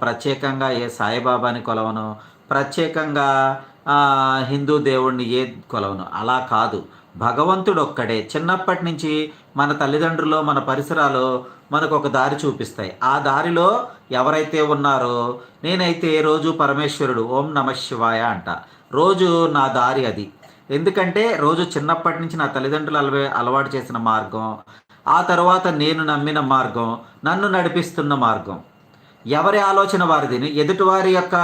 ప్రత్యేకంగా ఏ సాయిబాబాని కొలవను, ప్రత్యేకంగా హిందూ దేవుణ్ణి ఏ కొలవను. అలా కాదు, భగవంతుడు ఒక్కడే. చిన్నప్పటి నుంచి మన తల్లిదండ్రులు, మన పరిసరాలు మనకు ఒక దారి చూపిస్తాయి. ఆ దారిలో ఎవరైతే ఉన్నారో, నేనైతే రోజు పరమేశ్వరుడు ఓం నమ శివాయ అంట. రోజు నా దారి అది. ఎందుకంటే రోజు చిన్నప్పటి నుంచి నా తల్లిదండ్రులు అలవాటు చేసిన మార్గం, ఆ తర్వాత నేను నమ్మిన మార్గం, నన్ను నడిపిస్తున్న మార్గం. ఎవరి ఆలోచన వారిది. ఎదుటివారి యొక్క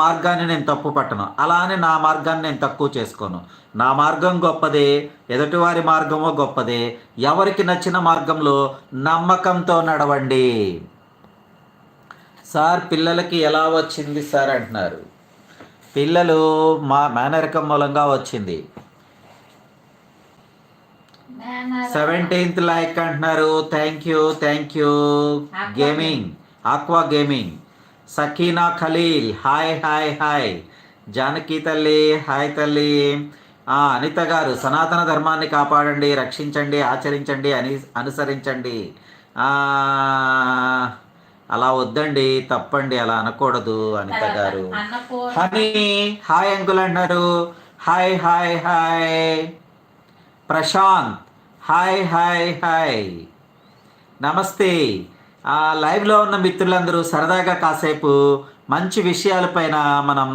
మార్గాన్ని నేను తప్పు పట్టను, అలా అని నా మార్గాన్ని నేను తక్కువ చేసుకోను. నా మార్గం గొప్పదే, ఎదుటివారి మార్గమో గొప్పదే. ఎవరికి నచ్చిన మార్గంలో నమ్మకంతో నడవండి. సార్ పిల్లలకి ఎలా వచ్చింది సార్ అంటున్నారు. పిల్లలు మా మేనరికం మూలంగా వచ్చింది. 17th లైక్ అంటున్నారు. Thank you gaming, aqua gaming. Sakina Khalil hi hi hi. Janaki తల్లి హాయ్ తల్లి. అనిత గారు సనాతన ధర్మాన్ని కాపాడండి, రక్షించండి, ఆచరించండి, అనుసరించండి. అలా వద్దండి, తప్పండి, అలా అనకూడదు అనిత గారు. హనీ హాయ్ అంకుల్ అంటున్నారు. Hi hi hi. Prashanth hi hi hi. నమస్తే. లైవ్లో ఉన్న మిత్రులందరూ సరదాగా కాసేపు మంచి విషయాలపైన మనం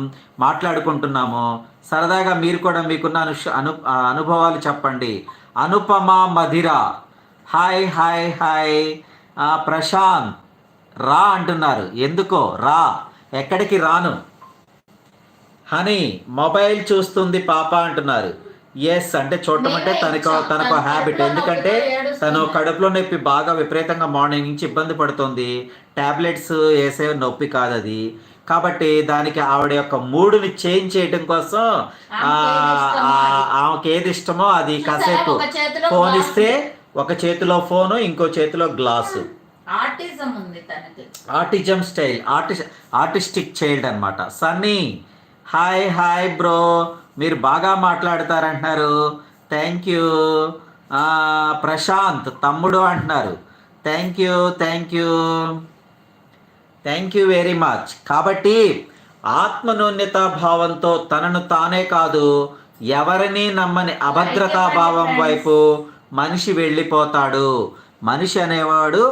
మాట్లాడుకుంటున్నాము. సరదాగా మీరు కూడా మీకున్న అనుభవాలు చెప్పండి. Anupama Madhira hi hi hi. Prashanth రా అంటున్నారు. ఎందుకో రా, ఎక్కడికి రాను. హనీ మొబైల్ చూస్తుంది పాప అంటున్నారు. ఎస్ అంటే చూడటం అంటే తనకు హ్యాబిట్. ఎందుకంటే తను కడుపులో నొప్పి బాగా విపరీతంగా మార్నింగ్ నుంచి ఇబ్బంది పడుతుంది. ట్యాబ్లెట్స్ వేసే నొప్పి కాదు అది. కాబట్టి దానికి ఆవిడ యొక్క మూడుని చేంజ్ చేయడం కోసం ఆమెకి ఏది ఇష్టమో అది కాసేపు ఫోన్ ఇస్తే ఒక చేతిలో ఫోను, ఇంకో చేతిలో glass. Autism style, artistic child అనమాట. సన్నీ హాయ్ హాయ్ బ్రో, మీరు బాగా మాట్లాడతారంటున్నారు. Thank you. ప్రశాంత్ తమ్ముడు అంటున్నారు. Thank you very much. కాబట్టి ఆత్మన్యూన్యతా భావంతో తనను తానే కాదు ఎవరిని నమ్మని అభద్రతా భావం వైపు మనిషి వెళ్ళిపోతాడు. మనిషి అనేవాడు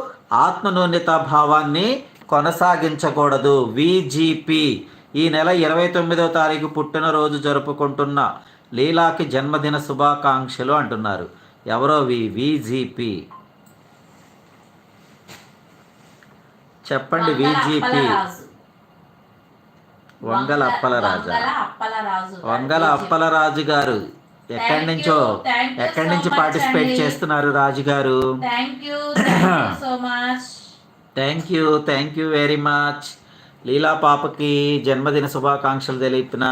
ఆత్మన్యూన్యతా భావాన్ని కొనసాగించకూడదు. విజిపి ఈ నెల 29వ తారీఖు పుట్టినరోజు జరుపుకుంటున్న లీలాకి జన్మదిన శుభాకాంక్షలు అంటున్నారు. ఎవరో విజిపి చెప్పండి. విజిపి వంగల అప్పలరాజు గారు ఎక్కడి నుంచి పార్టిసిపేట్ చేస్తున్నారు Raju garu? Thank you very much. Leela పాపకి జన్మదిన శుభాకాంక్షలు తెలిపిన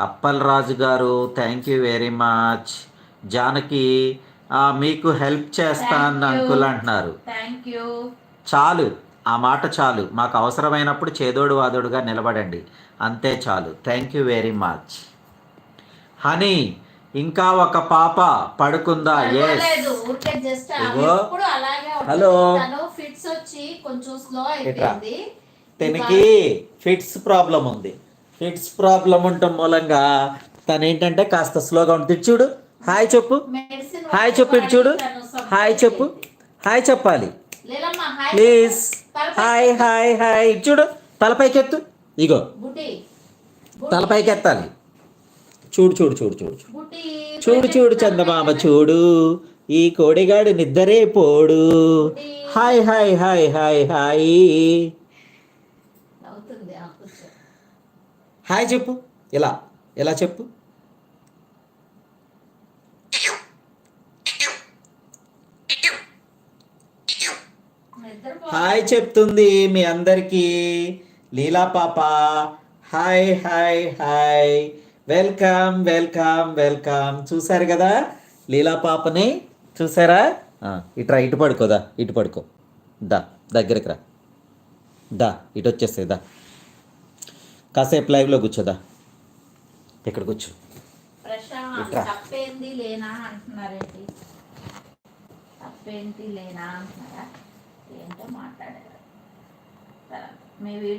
Appalaraju garu thank you very much. Janaki మీకు హెల్ప్ చేస్తాను అంకుల్ అంటున్నారు. చాలు, ఆ మాట చాలు. మాకు అవసరమైనప్పుడు చేదోడు వాదోడుగా నిలబడండి, అంతే చాలు. Thank you very much. Honey ఇంకా ఒక పాప పడుకుందా? ఎస్. హలో, తనకి ఫిట్స్ ప్రాబ్లం ఉంది. ఫిట్స్ ప్రాబ్లం ఉండటం మూలంగా తను ఏంటంటే కాస్త స్లోగా ఉంటుంది. చూడు, హాయ్ చెప్పు, హాయ్ చెప్పు, ఇటు చూడు, హాయ్ చెప్పు, హాయ్ చెప్పాలి ప్లీజ్. Hi hi hi. ఇటు చూడు, తలపైకెత్తు. ఇగో తలపైకి ఎత్తాలి. చూడు చూడు చూడు చూడు చూడు చూడు చందమామ చూడు, ఈ కోడిగాడు నిద్రే పోడు. Hi hi hi hi hi. Hi చెప్పు, ఇలా చెప్పు. హాయ్ చెప్తుంది మీ అందరికీ లీలా పాప. Hi hi hi. Welcome welcome welcome. చూసారు కదా లీలా పాపని, చూసారా? ఇట్రా, ఇటు పడుకోదా, ఇటు పడుకో. దగ్గరికి రా, ఇటు వచ్చేస్తే కాసేపు లైవ్లో కూర్చోదా. ఇక్కడ కూర్చో. ఏంటో మాట్లాడారు. మీ వీడియో